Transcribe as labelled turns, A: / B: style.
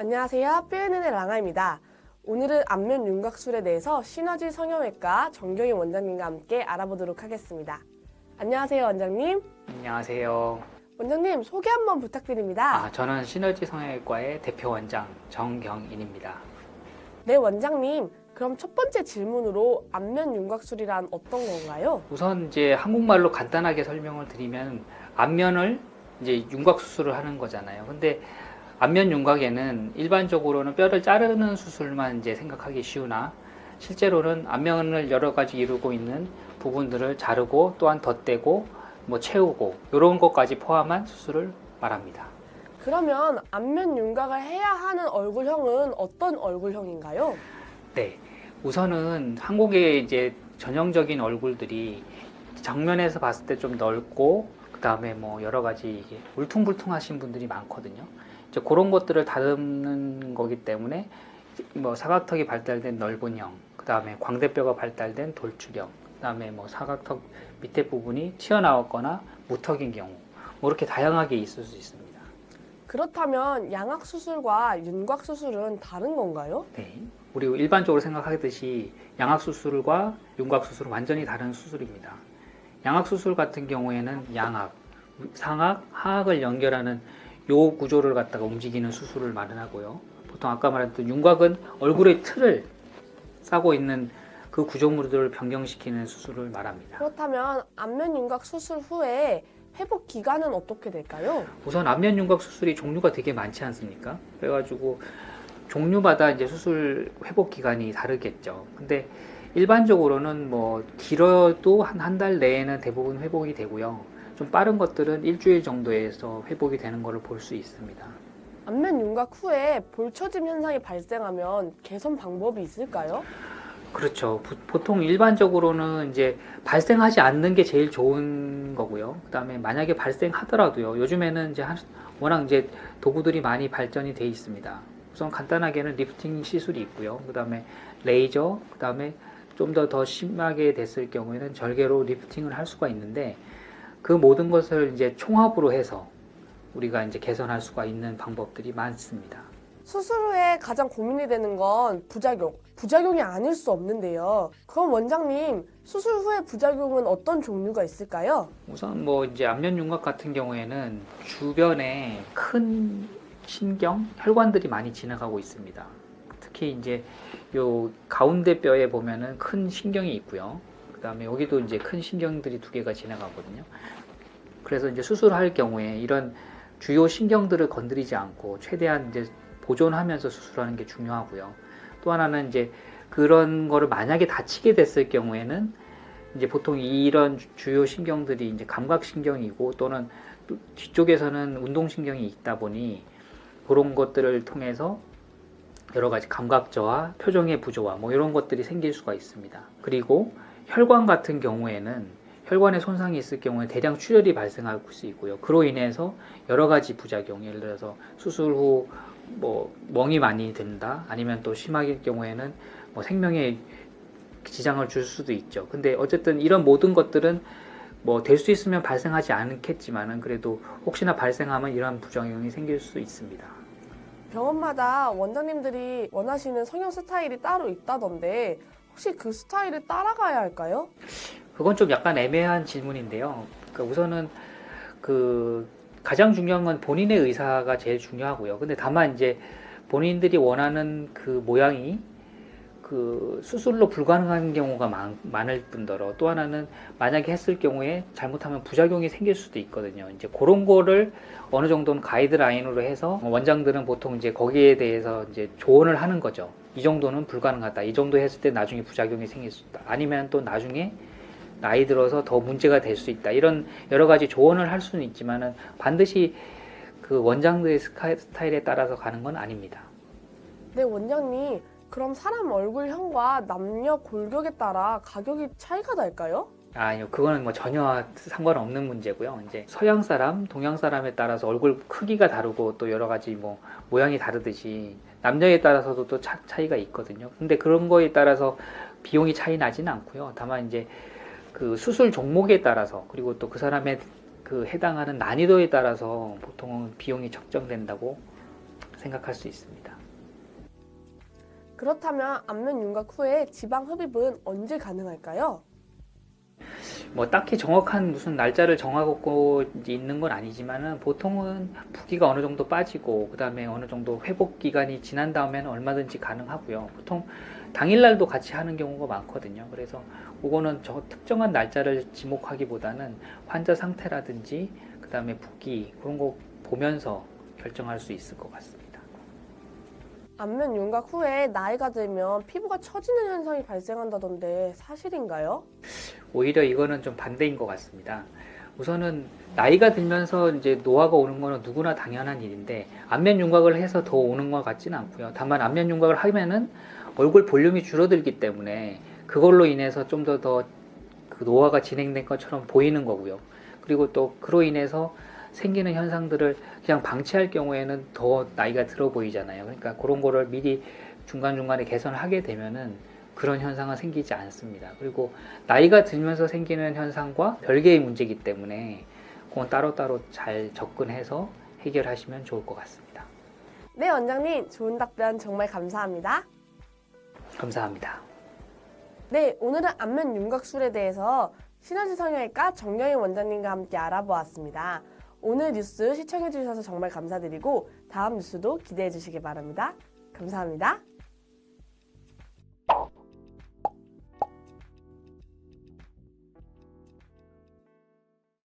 A: 안녕하세요. 뼈있는 애 랑아입니다. 오늘은 안면 윤곽술에 대해서 시너지 성형외과 정경희 원장님과 함께 알아보도록 하겠습니다. 안녕하세요, 원장님.
B: 안녕하세요.
A: 원장님, 소개 한번 부탁드립니다.
B: 저는 시너지 성형외과의 대표 원장 정경인입니다.
A: 네, 원장님. 그럼 첫 번째 질문으로 안면 윤곽술이란 어떤 건가요?
B: 우선 이제 한국말로 간단하게 설명을 드리면 안면을 이제 윤곽 수술을 하는 거잖아요. 근데 안면 윤곽에는 일반적으로는 뼈를 자르는 수술만 이제 생각하기 쉬우나 실제로는 안면을 여러 가지 이루고 있는 부분들을 자르고 또한 덧대고 채우고 이런 것까지 포함한 수술을 말합니다.
A: 그러면 안면 윤곽을 해야 하는 얼굴형은 어떤 얼굴형인가요?
B: 네, 우선은 한국의 이제 전형적인 얼굴들이 정면에서 봤을 때 좀 넓고 그 다음에 여러 가지 이게 울퉁불퉁하신 분들이 많거든요. 이제 그런 것들을 다듬는 거기 때문에 사각턱이 발달된 넓은 형, 그 다음에 광대뼈가 발달된 돌출형, 그 다음에 사각턱 밑에 부분이 튀어나왔거나 무턱인 경우, 이렇게 다양하게 있을 수 있습니다.
A: 그렇다면 양악 수술과 윤곽 수술은 다른 건가요?
B: 네, 우리 일반적으로 생각하듯이 양악 수술과 윤곽 수술은 완전히 다른 수술입니다. 양악 수술 같은 경우에는 양악, 상악, 하악을 연결하는 요 구조를 갖다가 움직이는 수술을 마련하고요. 보통 아까 말했던 윤곽은 얼굴의 틀을 싸고 있는 그 구조물들을 변경시키는 수술을 말합니다.
A: 그렇다면 안면 윤곽 수술 후에 회복 기간은 어떻게 될까요?
B: 우선 안면 윤곽 수술이 종류가 되게 많지 않습니까? 그래가지고 종류마다 이제 수술 회복 기간이 다르겠죠. 근데 일반적으로는 길어도 한 달 내에는 대부분 회복이 되고요. 좀 빠른 것들은 일주일 정도에서 회복이 되는 것을 볼 수 있습니다.
A: 안면 윤곽 후에 볼처짐 현상이 발생하면 개선 방법이 있을까요?
B: 그렇죠. 보통 일반적으로는 이제 발생하지 않는 게 제일 좋은 거고요. 그다음에 만약에 발생하더라도요. 요즘에는 이제 워낙 이제 도구들이 많이 발전이 돼 있습니다. 우선 간단하게는 리프팅 시술이 있고요. 그다음에 레이저, 그다음에 좀 더 심하게 됐을 경우에는 절개로 리프팅을 할 수가 있는데 그 모든 것을 이제 총합으로 해서 우리가 이제 개선할 수가 있는 방법들이 많습니다.
A: 수술 후에 가장 고민이 되는 건 부작용이 아닐 수 없는데요. 그럼 원장님, 수술 후에 부작용은 어떤 종류가 있을까요?
B: 우선 이제 안면 윤곽 같은 경우에는 주변에 큰 신경, 혈관들이 많이 지나가고 있습니다. 특히 이제 요 가운데 뼈에 보면은 큰 신경이 있고요. 그 다음에 여기도 이제 큰 신경들이 두 개가 지나가거든요. 그래서 이제 수술할 경우에 이런 주요 신경들을 건드리지 않고 최대한 이제 보존하면서 수술하는 게 중요하고요. 또 하나는 이제 그런 거를 만약에 다치게 됐을 경우에는 이제 보통 이런 주요 신경들이 이제 감각신경이고 또는 뒤쪽에서는 운동신경이 있다 보니 그런 것들을 통해서 여러 가지 감각저하, 표정의 부조화 이런 것들이 생길 수가 있습니다. 그리고 혈관 같은 경우에는 혈관에 손상이 있을 경우에 대량 출혈이 발생할 수 있고요. 그로 인해서 여러 가지 부작용, 예를 들어서 수술 후 멍이 많이 든다, 아니면 또 심하게 경우에는 생명에 지장을 줄 수도 있죠. 근데 어쨌든 이런 모든 것들은 될 수 있으면 발생하지 않겠지만은 그래도 혹시나 발생하면 이런 부작용이 생길 수 있습니다.
A: 병원마다 원장님들이 원하시는 성형 스타일이 따로 있다던데 혹시 그 스타일을 따라가야 할까요?
B: 그건 좀 약간 애매한 질문인데요. 그러니까 우선은 가장 중요한 건 본인의 의사가 제일 중요하고요. 근데 다만 이제 본인들이 원하는 그 모양이 수술로 불가능한 경우가 많을 뿐더러 또 하나는 만약에 했을 경우에 잘못하면 부작용이 생길 수도 있거든요. 이제 그런 거를 어느 정도는 가이드라인으로 해서 원장들은 보통 이제 거기에 대해서 이제 조언을 하는 거죠. 이 정도는 불가능하다. 이 정도 했을 때 나중에 부작용이 생길 수 있다. 아니면 또 나중에 나이 들어서 더 문제가 될 수 있다. 이런 여러 가지 조언을 할 수는 있지만은 반드시 그 원장들의 스타일에 따라서 가는 건 아닙니다.
A: 네, 원장님. 그럼 사람 얼굴형과 남녀 골격에 따라 가격이 차이가 날까요?
B: 아니요, 그거는 전혀 상관없는 문제고요. 이제 서양 사람, 동양 사람에 따라서 얼굴 크기가 다르고 또 여러 가지 모양이 다르듯이 남녀에 따라서도 또 차이가 있거든요. 근데 그런 거에 따라서 비용이 차이 나지는 않고요. 다만 이제 그 수술 종목에 따라서 그리고 또 그 사람의 그 해당하는 난이도에 따라서 보통은 비용이 책정된다고 생각할 수 있습니다.
A: 그렇다면 안면 윤곽 후에 지방 흡입은 언제 가능할까요?
B: 뭐 딱히 정확한 무슨 날짜를 정하고 있는 건 아니지만은 보통은 붓기가 어느 정도 빠지고 그다음에 어느 정도 회복 기간이 지난 다음에는 얼마든지 가능하고요. 보통 당일날도 같이 하는 경우가 많거든요. 그래서 그거는 저 특정한 날짜를 지목하기보다는 환자 상태라든지 그다음에 붓기 그런 거 보면서 결정할 수 있을 것 같습니다.
A: 안면 윤곽 후에 나이가 들면 피부가 처지는 현상이 발생한다던데 사실인가요?
B: 오히려 이거는 좀 반대인 것 같습니다. 우선은 나이가 들면서 이제 노화가 오는 거는 누구나 당연한 일인데 안면 윤곽을 해서 더 오는 것 같지는 않고요. 다만 안면 윤곽을 하면은 얼굴 볼륨이 줄어들기 때문에 그걸로 인해서 좀 더 그 노화가 진행된 것처럼 보이는 거고요. 그리고 또 그로 인해서 생기는 현상들을 그냥 방치할 경우에는 더 나이가 들어 보이잖아요. 그러니까 그런 거를 미리 중간중간에 개선을 하게 되면은 그런 현상은 생기지 않습니다. 그리고 나이가 들면서 생기는 현상과 별개의 문제이기 때문에 그건 따로따로 잘 접근해서 해결하시면 좋을 것 같습니다.
A: 네, 원장님. 좋은 답변 정말 감사합니다.
B: 감사합니다.
A: 네, 오늘은 안면 윤곽술에 대해서 시너지 성형외과 정경희 원장님과 함께 알아보았습니다. 오늘 뉴스 시청해주셔서 정말 감사드리고 다음 뉴스도 기대해 주시기 바랍니다. 감사합니다.